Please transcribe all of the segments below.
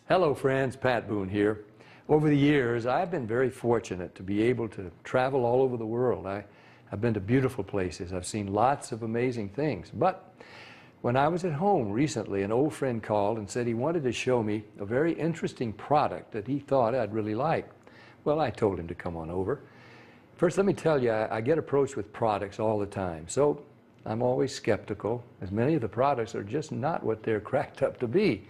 Hello friends, Pat Boone here. Over the years, I've been very fortunate to be able to travel all over the world. I've been to beautiful places. I've seen lots of amazing things. But when I was at home recently, an old friend called and said he wanted to show me a very interesting product that he thought I'd really like. Well, I told him to come on over. First, let me tell you, I get approached with products all the time. So I'm always skeptical, as many of the products are just not what they're cracked up to be.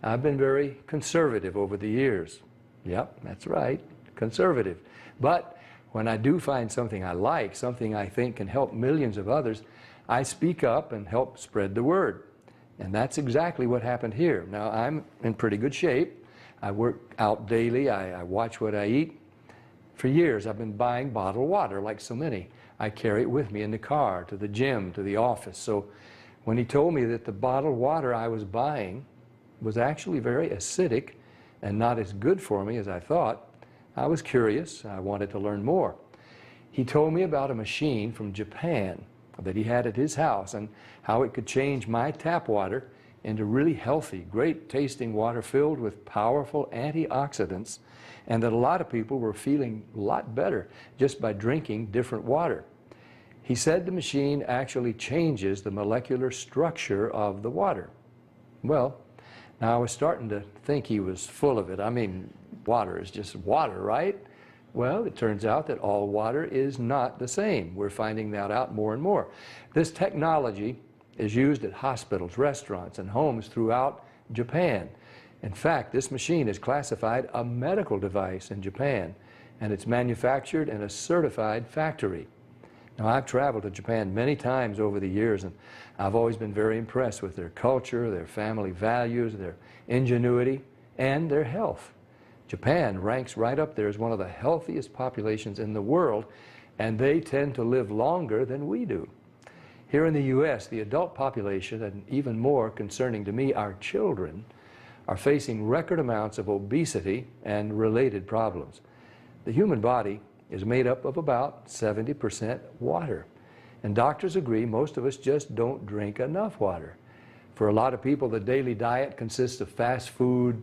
I've been very conservative over the years. Yep, that's right, conservative. But when I do find something I like, something I think can help millions of others, I speak up and help spread the word. And that's exactly what happened here. Now, I'm in pretty good shape. I work out daily. I watch what I eat. For years, I've been buying bottled water like so many. I carry it with me in the car, to the gym, to the office. So when he told me that the bottled water I was buying was actually very acidic and not as good for me as I thought, I was curious. I wanted to learn more. He told me about a machine from Japan that he had at his house and how it could change my tap water into really healthy, great tasting water filled with powerful antioxidants, and that a lot of people were feeling a lot better just by drinking different water. He said the machine actually changes the molecular structure of the water. Well, now I was starting to think he was full of it. I mean, water is just water, right? Well, it turns out that all water is not the same. We're finding that out more and more. This technology is used at hospitals, restaurants, and homes throughout Japan. In fact, this machine is classified a medical device in Japan, and it's manufactured in a certified factory. Now, I've traveled to Japan many times over the years, and I've always been very impressed with their culture, their family values, their ingenuity, and their health. Japan ranks right up there as one of the healthiest populations in the world, and they tend to live longer than we do. Here in the U.S., the adult population, and even more concerning to me, our children, are facing record amounts of obesity and related problems. The human body is made up of about 70% water. And doctors agree most of us just don't drink enough water. For a lot of people, the daily diet consists of fast food,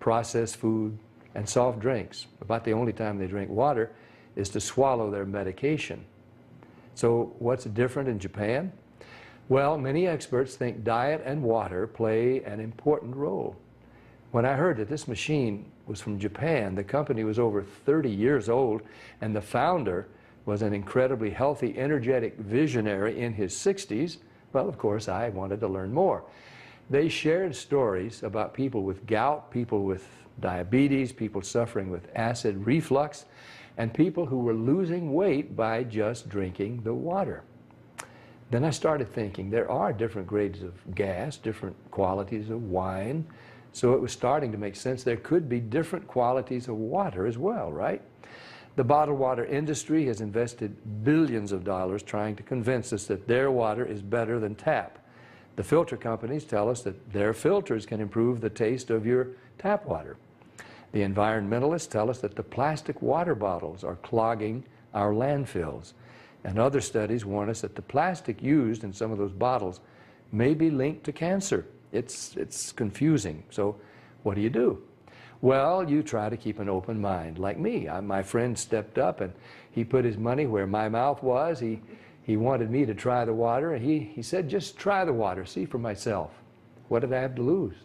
processed food, and soft drinks. About the only time they drink water is to swallow their medication. So what's different in Japan? Well, many experts think diet and water play an important role. When I heard that this machine was from Japan, the company was over 30 years old, and the founder was an incredibly healthy, energetic visionary in his 60s, well, of course, I wanted to learn more. They shared stories about people with gout, people with diabetes, people suffering with acid reflux, and people who were losing weight by just drinking the water. Then I started thinking there are different grades of gas, different qualities of wine, so it was starting to make sense there could be different qualities of water as well, right? The bottled water industry has invested billions of dollars trying to convince us that their water is better than tap. The filter companies tell us that their filters can improve the taste of your tap water. The environmentalists tell us that the plastic water bottles are clogging our landfills. And other studies warn us that the plastic used in some of those bottles may be linked to cancer. It's confusing. So what do? Well, you try to keep an open mind. Like me, my friend stepped up and he put his money where my mouth was. He wanted me to try the water, and he said, just try the water, see for myself. What did I have to lose?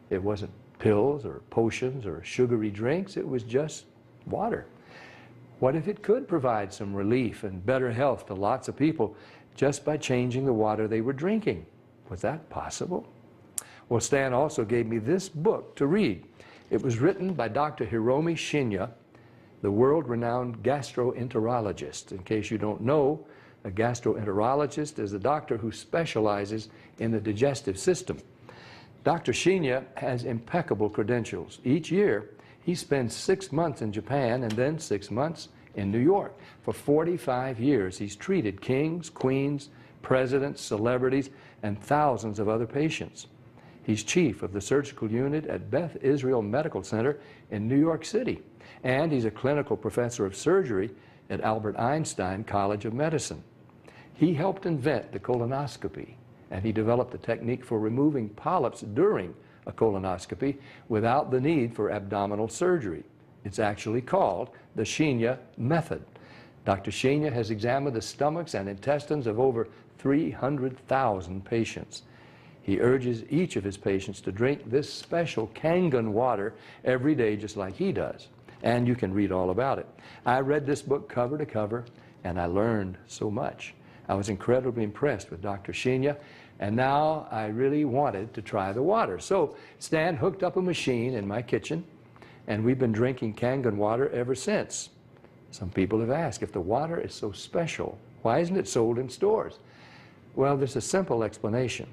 It wasn't pills or potions or sugary drinks. It was just water. What if it could provide some relief and better health to lots of people just by changing the water they were drinking? Was that possible? Well, Stan also gave me this book to read. It was written by Dr. Hiromi Shinya, the world-renowned gastroenterologist. In case you don't know, a gastroenterologist is a doctor who specializes in the digestive system. Dr. Shinya has impeccable credentials. Each year, he spends 6 months in Japan and then 6 months in New York. For 45 years, he's treated kings, queens, presidents, celebrities, and thousands of other patients. He's chief of the surgical unit at Beth Israel Medical Center in New York City, and he's a clinical professor of surgery at Albert Einstein College of Medicine. He helped invent the colonoscopy, and he developed the technique for removing polyps during a colonoscopy without the need for abdominal surgery. It's actually called the Shinya method. Dr. Shinya has examined the stomachs and intestines of over 300,000 patients. He urges each of his patients to drink this special Kangen water every day just like he does. And you can read all about it. I read this book cover to cover, and I learned so much. I was incredibly impressed with Dr. Shinya, and now I really wanted to try the water. So Stan hooked up a machine in my kitchen, and we've been drinking Kangen water ever since. Some people have asked, if the water is so special, why isn't it sold in stores? Well, there's a simple explanation.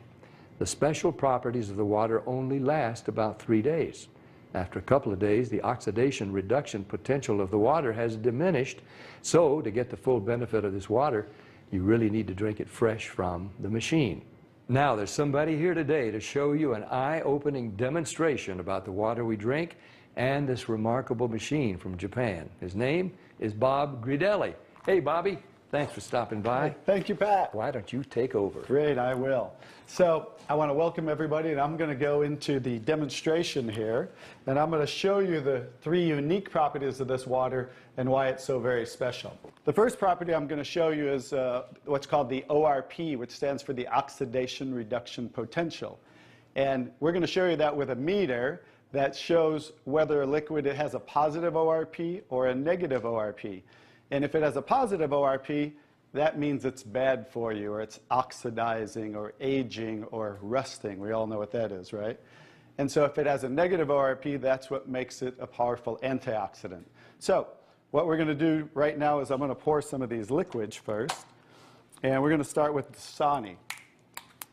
The special properties of the water only last about 3 days. After a couple of days, the oxidation reduction potential of the water has diminished. So to get the full benefit of this water, you really need to drink it fresh from the machine. Now, there's somebody here today to show you an eye-opening demonstration about the water we drink and this remarkable machine from Japan. His name is Bob Gridelli. Hey, Bobby. Thanks for stopping by. Thank you, Pat. Why don't you take over? Great, I will. So I want to welcome everybody, and I'm going to go into the demonstration here, and I'm going to show you the 3 unique properties of this water and why it's so very special. The first property I'm going to show you is what's called the ORP, which stands for the oxidation reduction potential. And we're going to show you that with a meter that shows whether a liquid has a positive ORP or a negative ORP. And if it has a positive ORP, that means it's bad for you, or it's oxidizing, or aging, or rusting. We all know what that is, right? And so if it has a negative ORP, that's what makes it a powerful antioxidant. So what we're going to do right now is I'm going to pour some of these liquids first. And we're going to start with Dasani.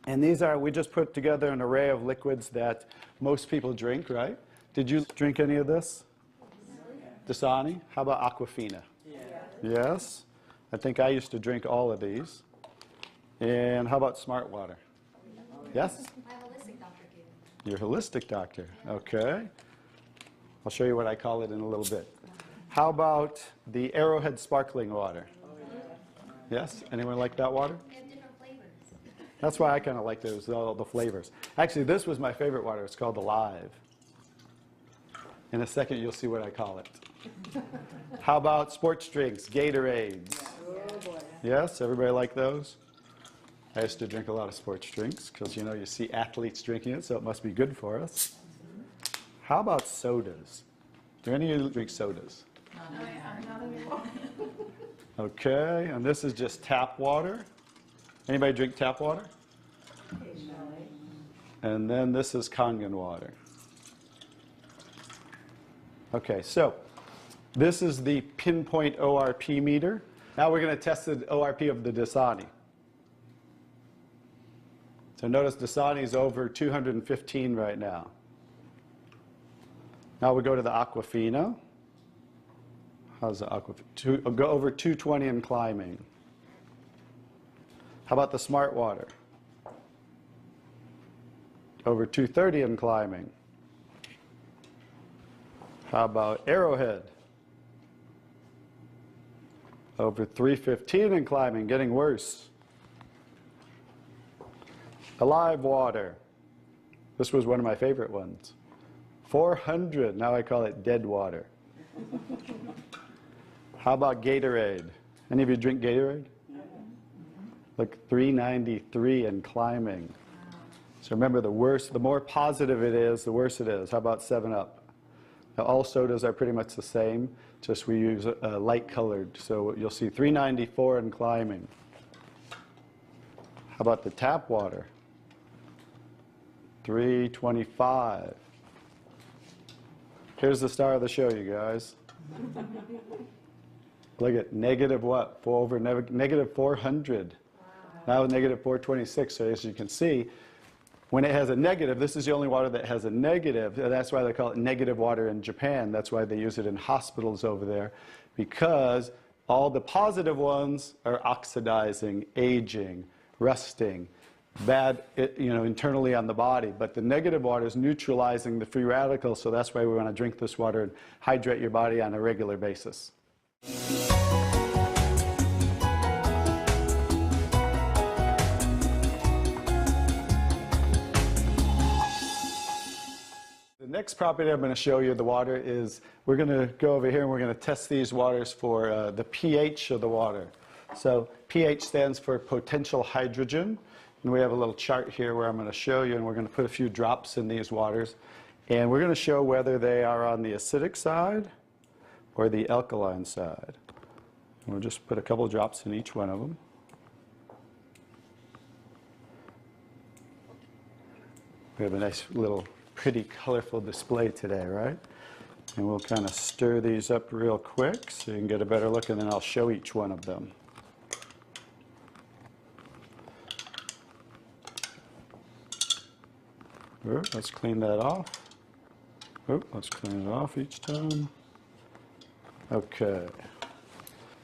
And these are, we just put together an array of liquids that most people drink, right? Did you drink any of this? Dasani? How about Aquafina? Yes. I think I used to drink all of these. And how about Smart Water? Yes? My holistic doctor gave it. Your holistic doctor. Okay. I'll show you what I call it in a little bit. How about the Arrowhead sparkling water? Yes? Anyone like that water? They have different flavors. That's why I kind of like those, all the flavors. Actually, this was my favorite water. It's called Alive. In a second, you'll see what I call it. How about sports drinks, Gatorades? Yes, everybody like those? I used to drink a lot of sports drinks because, you know, you see athletes drinking it, so it must be good for us. How about sodas? Do any of you drink sodas? Not anymore. Okay, and this is just tap water. Anybody drink tap water? And then this is Kangen water. Okay, so this is the pinpoint ORP meter. Now we're going to test the ORP of the Dasani. So notice Dasani is over 215 right now. Now we go to the Aquafina. How's the Aquafina? Go over 220 and climbing. How about the Smart Water? Over 230 and climbing. How about Arrowhead? Over 315 and climbing, getting worse. Alive Water. This was one of my favorite ones. 400, now I call it dead water. How about Gatorade? Any of you drink Gatorade? Look, 393 and climbing. So remember, the more positive it is, the worse it is. How about 7-Up? Now, all sodas are pretty much the same, just we use light colored. So you'll see 394 and climbing. How about the tap water? 325. Here's the star of the show, you guys. Look at negative what? Negative 400. Now negative 426. So as you can see, when it has a negative, this is the only water that has a negative. That's why they call it negative water in Japan. That's why they use it in hospitals over there, because all the positive ones are oxidizing, aging, rusting, bad, internally on the body. But the negative water is neutralizing the free radicals, so that's why we want to drink this water and hydrate your body on a regular basis. next property I'm going to show you of the water is we're going to go over here and we're going to test these waters for the pH of the water. So pH stands for potential hydrogen. And we have a little chart here where I'm going to show you, and we're going to put a few drops in these waters. And we're going to show whether they are on the acidic side or the alkaline side. And we'll just put a couple drops in each one of them. We have a nice little pretty colorful display today, right? And we'll kind of stir these up real quick so you can get a better look, and then I'll show each one of them. Let's clean that off. Let's clean it off each time. Okay.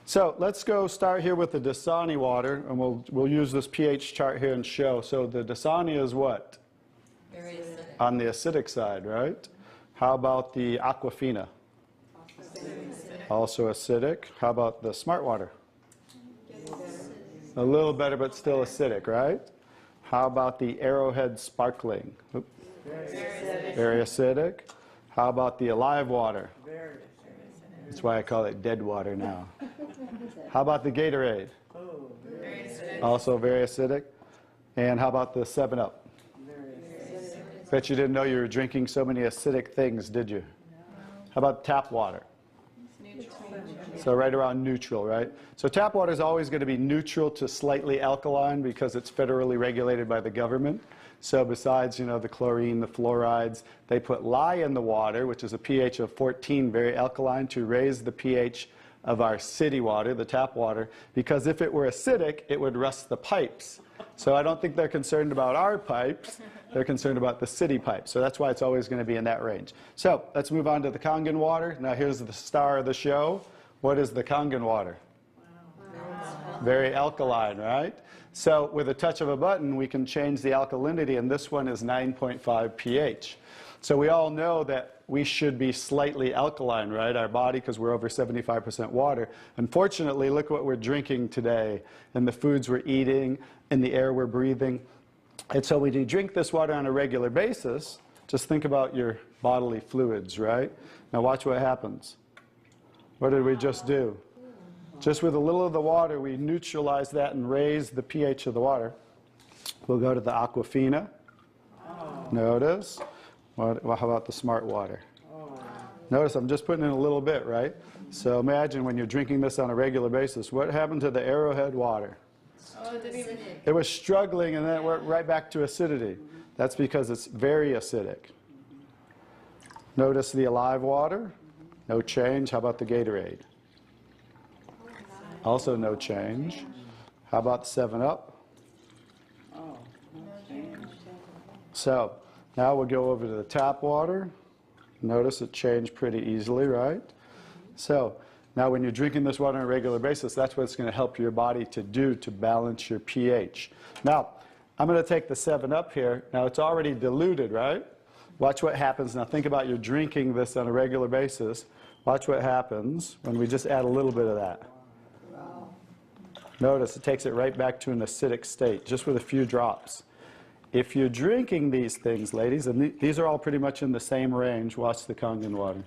So let's go start here with the Dasani water, and we'll use this pH chart here and show. So the Dasani is what? Very acidic. On the acidic side, right? How about the Aquafina? Also acidic. How about the Smart Water? A little better, but still acidic, right? How about the Arrowhead Sparkling? Oop. Very acidic. How about the Alive Water? That's why I call it dead water now. How about the Gatorade? Very acidic. Also very acidic. And how about the 7-Up? Bet you didn't know you were drinking so many acidic things, did you? How about tap water? So right around neutral, right? So tap water is always going to be neutral to slightly alkaline because it's federally regulated by the government. So besides, the chlorine, the fluorides, they put lye in the water, which is a pH of 14, very alkaline, to raise the pH of our city water, the tap water, because if it were acidic, it would rust the pipes. So I don't think they're concerned about our pipes. They're concerned about the city pipes. So that's why it's always going to be in that range. So let's move on to the Kangen water. Now here's the star of the show. What is the Kangen water? Very alkaline, right? So with a touch of a button, we can change the alkalinity, and this one is 9.5 pH. So we all know that we should be slightly alkaline, right? Our body, because we're over 75% water. Unfortunately, look what we're drinking today, and the foods we're eating, and the air we're breathing. And so when you drink this water on a regular basis, just think about your bodily fluids, right? Now watch what happens. What did we just do? Just with a little of the water, we neutralize that and raise the pH of the water. We'll go to the Aquafina. Notice. How about the Smart Water? Notice I'm just putting in a little bit, right? So imagine when you're drinking this on a regular basis, what happened to the Arrowhead water? It was struggling, and then it went right back to acidity. That's because it's very acidic. Notice the Alive Water. No change. How about the Gatorade? Also no change. How about the 7-Up? So now we'll go over to the tap water. Notice it changed pretty easily, right? So now when you're drinking this water on a regular basis, that's what it's going to help your body to do to balance your pH. Now, I'm going to take the 7-Up here. Now it's already diluted, right? Watch what happens. Now think about you're drinking this on a regular basis. Watch what happens when we just add a little bit of that. Notice it takes it right back to an acidic state, just with a few drops. If you're drinking these things, ladies, and these are all pretty much in the same range, watch the Kangen water.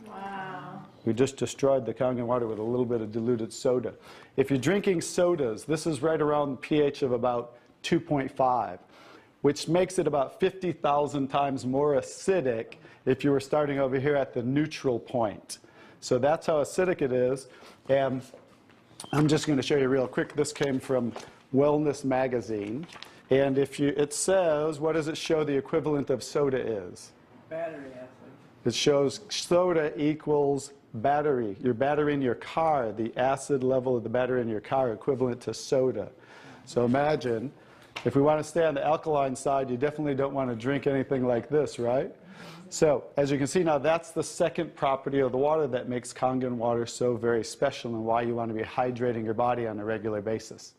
Wow. We just destroyed the Kangen water with a little bit of diluted soda. If you're drinking sodas, this is right around the pH of about 2.5, which makes it about 50,000 times more acidic if you were starting over here at the neutral point. So that's how acidic it is. And I'm just going to show you real quick. This came from Wellness Magazine. And it says, what does it show the equivalent of soda is? Battery acid. It shows soda equals battery. Your battery in your car, the acid level of the battery in your car equivalent to soda. So imagine, if we want to stay on the alkaline side, you definitely don't want to drink anything like this, right? So as you can see now, that's the second property of the water that makes Kangen water so very special and why you want to be hydrating your body on a regular basis.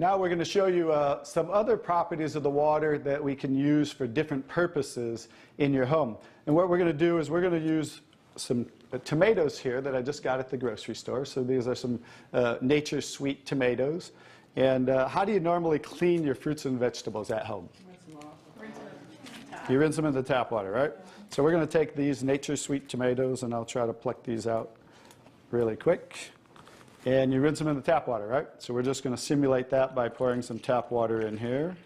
Now we're going to show you some other properties of the water that we can use for different purposes in your home. And what we're going to do is we're going to use some tomatoes here that I just got at the grocery store. So these are some Nature's Sweet tomatoes. And how do you normally clean your fruits and vegetables at home? You rinse them in the tap water, right? So we're going to take these Nature's Sweet tomatoes, and I'll try to pluck these out really quick. And you rinse them in the tap water, right? So we're just going to simulate that by pouring some tap water in here.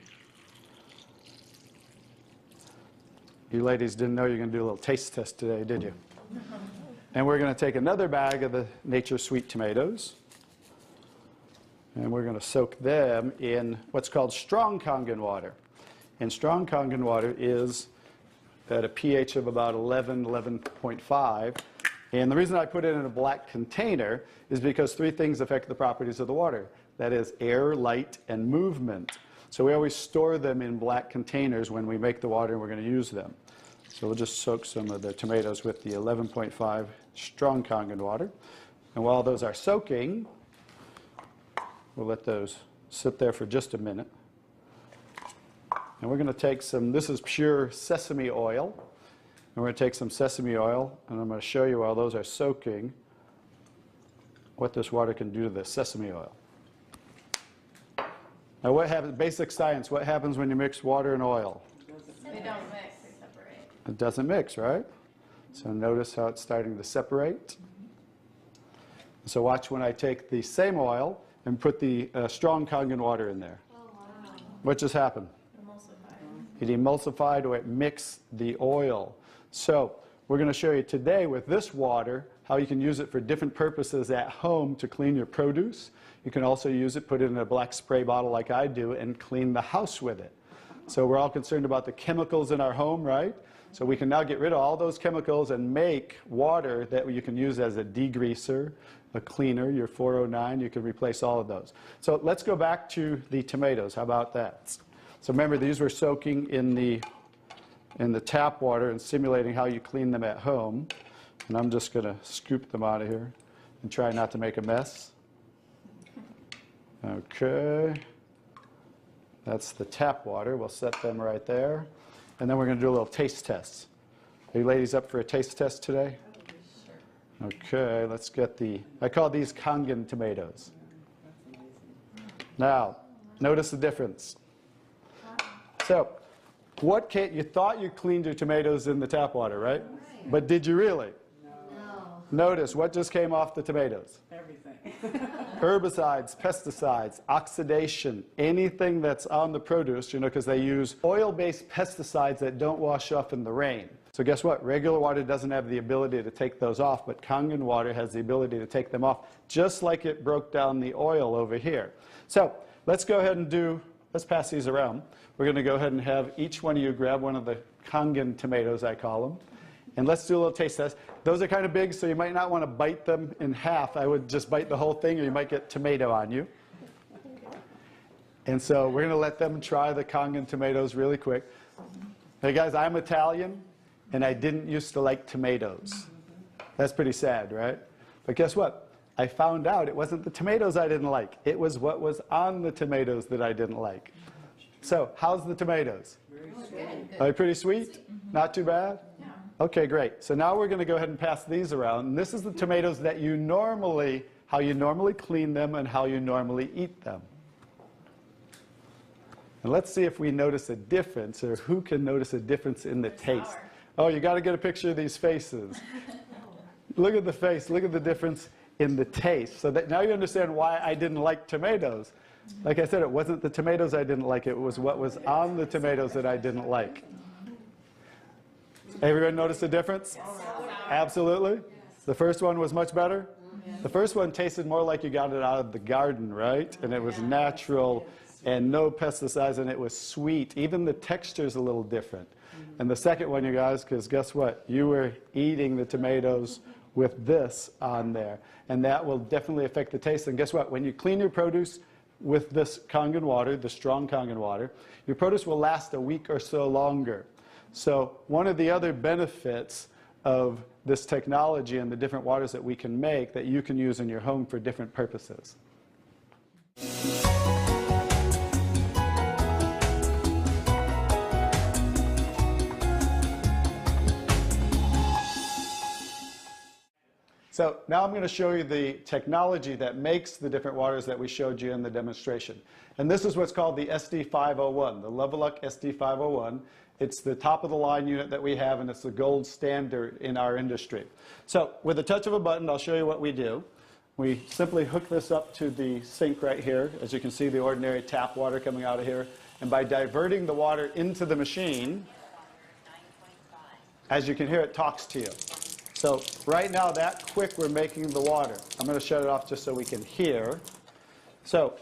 You ladies didn't know you were going to do a little taste test today, did you? And we're going to take another bag of the Nature's Sweet tomatoes, and we're going to soak them in what's called strong Kangen water. And strong Kangen water is at a pH of about 11, 11.5. And the reason I put it in a black container is because three things affect the properties of the water. That is air, light, and movement. So we always store them in black containers when we make the water and we're going to use them. So we'll just soak some of the tomatoes with the 11.5 strong Kangen water. And while those are soaking, we'll let those sit there for just a minute. And we're going to take some, this is pure sesame oil. And we're going to take some sesame oil, and I'm going to show you while those are soaking what this water can do to the sesame oil. Now what happens, basic science, what happens when you mix water and oil? They don't mix, they separate. It doesn't mix, right? So notice how it's starting to separate. So watch when I take the same oil and put the strong Kangen water in there. Oh, wow. What just happened? Emulsified. It emulsified or it mixed the oil. So we're going to show you today with this water how you can use it for different purposes at home to clean your produce. You can also use it, put it in a black spray bottle like I do, and clean the house with it. So we're all concerned about the chemicals in our home, right? So we can now get rid of all those chemicals and make water that you can use as a degreaser, a cleaner, your 409. You can replace all of those. So let's go back to the tomatoes. How about that? So remember, these were soaking in the tap water and simulating how you clean them at home. And I'm just going to scoop them out of here and try not to make a mess. Okay. That's the tap water. We'll set them right there. And then we're going to do a little taste test. Are you ladies up for a taste test today? Okay, let's get I call these Kangen tomatoes. Now, notice the difference. So, you thought you cleaned your tomatoes in the tap water, right? But did you really? No. Notice what just came off the tomatoes. Everything. Herbicides, pesticides, oxidation, anything that's on the produce, because they use oil-based pesticides that don't wash off in the rain. So guess what? Regular water doesn't have the ability to take those off, but Kangen water has the ability to take them off, just like it broke down the oil over here. So let's go ahead and let's pass these around. We're going to go ahead and have each one of you grab one of the Kangen tomatoes, I call them. And let's do a little taste test. Those are kind of big, so you might not want to bite them in half. I would just bite the whole thing, or you might get tomato on you. And so we're going to let them try the Kangen tomatoes really quick. Hey guys, I'm Italian, and I didn't used to like tomatoes. That's pretty sad, right? But guess what? I found out it wasn't the tomatoes I didn't like. It was what was on the tomatoes that I didn't like. So how's the tomatoes? Are they pretty sweet? Not too bad? Yeah. Okay, great. So now we're going to go ahead and pass these around. And this is the tomatoes that how you normally clean them and how you normally eat them. And let's see if we notice a difference, or who can notice a difference in the taste. Sour. Oh, you got to get a picture of these faces. Look at the face. Look at the difference in the taste. So that now you understand why I didn't like tomatoes. Like I said, it wasn't the tomatoes I didn't like. It was what was on the tomatoes that I didn't like. Everyone notice the difference? Absolutely. The first one was much better. The first one tasted more like you got it out of the garden, right? And it was natural and no pesticides, and it was sweet. Even the texture's a little different. And the second one, you guys, because guess what? You were eating the tomatoes with this on there. And that will definitely affect the taste. And guess what? When you clean your produce with this Kangen water, the strong Kangen water, your produce will last a week or so longer. So one of the other benefits of this technology and the different waters that we can make that you can use in your home for different purposes. So now I'm going to show you the technology that makes the different waters that we showed you in the demonstration. And this is what's called the SD501, the Leveluck SD501. It's the top of the line unit that we have, and it's the gold standard in our industry. So with the touch of a button, I'll show you what we do. We simply hook this up to the sink right here. As you can see, the ordinary tap water coming out of here. And by diverting the water into the machine, as you can hear, it talks to you. So right now, that quick, we're making the water. I'm going to shut it off just so we can hear. So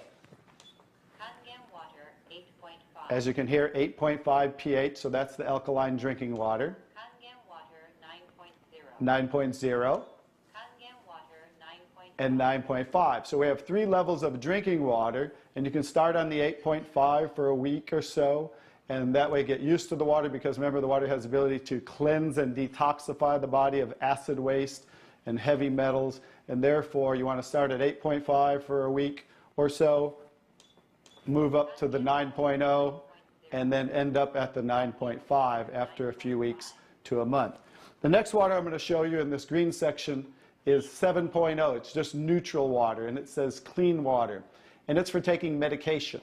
Kangen water, 8.5. as you can hear, 8.5 pH, so that's the alkaline drinking water. Kangen water, 9.0. 9.0 Kangen water, 9.5. and 9.5. So we have 3 levels of drinking water, and you can start on the 8.5 for a week or so, and that way get used to the water, because remember, the water has the ability to cleanse and detoxify the body of acid waste and heavy metals, and therefore you want to start at 8.5 for a week or so, move up to the 9.0, and then end up at the 9.5 after a few weeks to a month. The next water I'm going to show you in this green section is 7.0. It's just neutral water, and it says clean water, and it's for taking medication.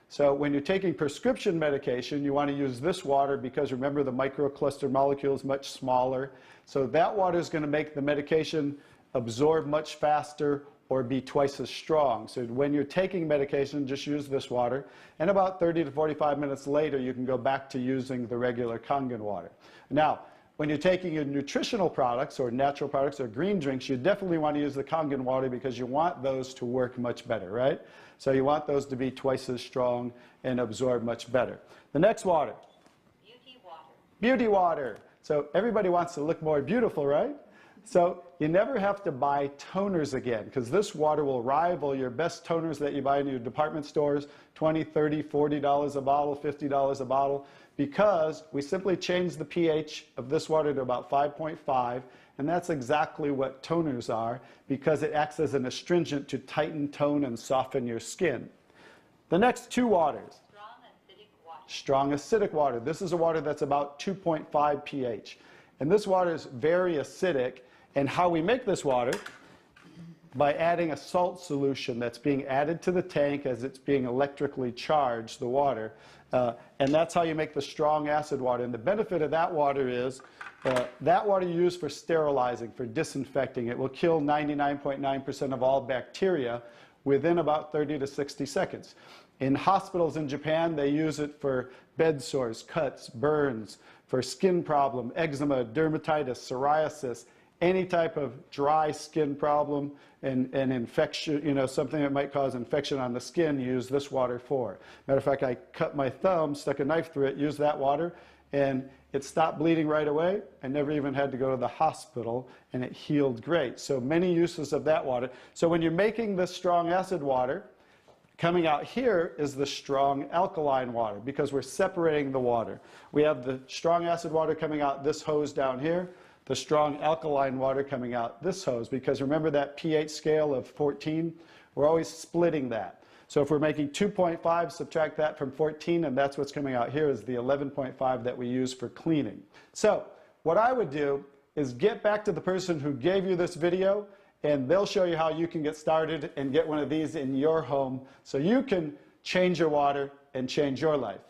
So when you're taking prescription medication, you want to use this water because remember, the microcluster molecule is much smaller. So that water is going to make the medication absorb much faster or be twice as strong. So when you're taking medication, just use this water. And about 30 to 45 minutes later, you can go back to using the regular Kangen water. Now, when you're taking your nutritional products or natural products or green drinks, you definitely want to use the Kangen water because you want those to work much better, right? So you want those to be twice as strong and absorb much better. The next water. Beauty water. Beauty water. So everybody wants to look more beautiful, right? So you never have to buy toners again, because this water will rival your best toners that you buy in your department stores, $20, $30, $40 a bottle, $50 a bottle, because we simply change the pH of this water to about 5.5, and that's exactly what toners are, because it acts as an astringent to tighten, tone, and soften your skin. The next 2 waters. Strong acidic water. Strong acidic water. This is a water that's about 2.5 pH. And this water is very acidic. And how we make this water? By adding a salt solution that's being added to the tank as it's being electrically charged, the water. And that's how you make the strong acid water. And the benefit of that water is that water you use for sterilizing, for disinfecting. It will kill 99.9% of all bacteria within about 30 to 60 seconds. In hospitals in Japan, they use it for bed sores, cuts, burns, for skin problem, eczema, dermatitis, psoriasis, any type of dry skin problem and infection, you know, something that might cause infection on the skin, use this water for. Matter of fact, I cut my thumb, stuck a knife through it, used that water, and it stopped bleeding right away. I never even had to go to the hospital, and it healed great. So many uses of that water. So when you're making this strong acid water, coming out here is the strong alkaline water, because we're separating the water. We have the strong acid water coming out this hose down here, the strong alkaline water coming out this hose, because remember that pH scale of 14? We're always splitting that. So if we're making 2.5, subtract that from 14, and that's what's coming out here is the 11.5 that we use for cleaning. So what I would do is get back to the person who gave you this video, and they'll show you how you can get started and get one of these in your home so you can change your water and change your life.